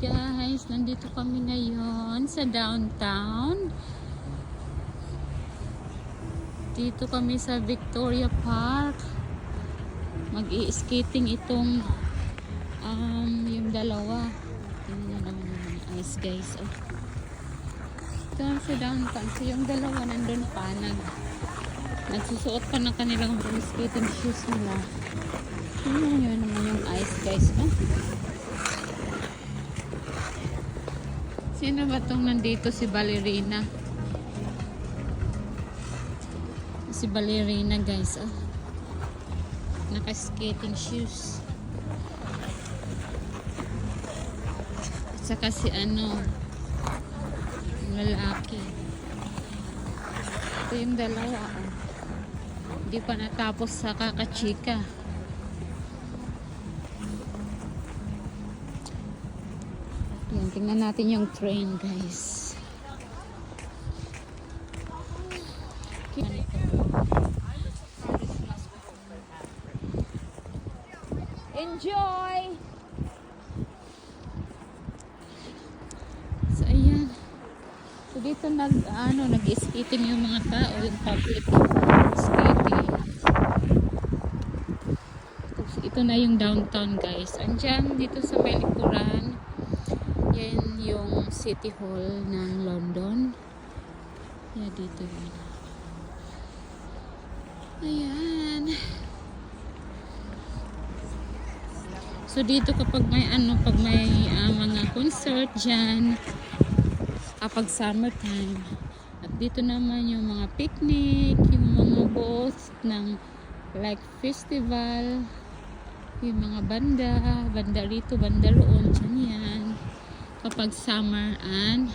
Guys, nandito kami ngayon sa downtown. Dito kami sa Victoria Park. Mag-i-skating itong yung dalawa. Tingnan naman yung ice, guys. Oh. Ito sa downtown. So yung dalawa nandun pa. Nagsusuot pa ng kanilang skating shoes nila. Tingnan nyo naman yung ice, guys. Oh. Sino ba itong nandito? Si Ballerina. Si Ballerina, guys. Oh. Naka-skating shoes. At saka si lalaki. Ito yung dalawa. Oh. Hindi pa natapos sa kakachika. Yan, tingnan natin yung train, guys. Enjoy! So, ayan. So, dito nag-skating yung mga tao, yung public skating. So, ito na yung downtown, guys. Andyan, dito sa may likuran. Yan yung City Hall ng London. Yan dito yun. Ayan. So dito kapag may pag may mga concert diyan kapag summertime. At dito naman yung mga picnic, yung mga booth ng like festival, yung mga banda rito, banda roon, dyan yan. Kapag summer and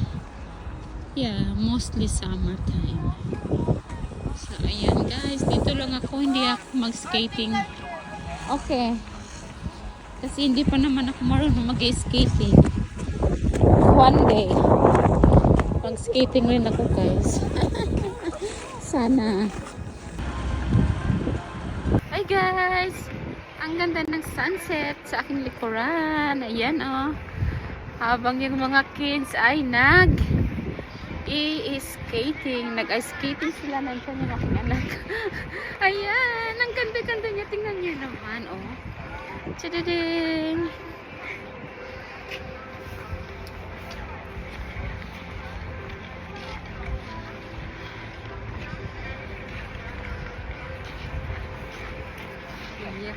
mostly summertime. So ayan guys, dito lang ako, hindi ako mag-skating. Okay. Kasi hindi pa naman ako marunong mag-skating. One day mag-skating rin ako, guys. Sana. Hi guys! Ang ganda ng sunset sa aking likuran. Ayan oh. Habang yung mga kids ay nag-i-skating. Nag-i-skating sila. Nandiyan yung aking anak. Ayan! Ang ganda-ganda niya. Tingnan niyo naman oh. Tadading! Yeah.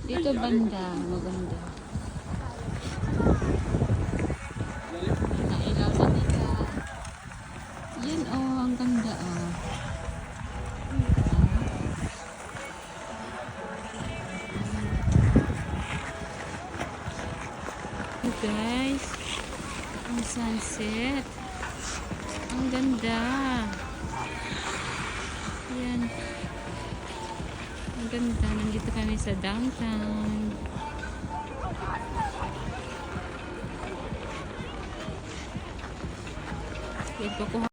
Dito banda, maganda. Nailaw na nila. Yan oh, ang ganda oh. Hey guys, ang sunset. Ang ganda. Yan. Ang ganda. Nandito kami sa downtown. Ito ko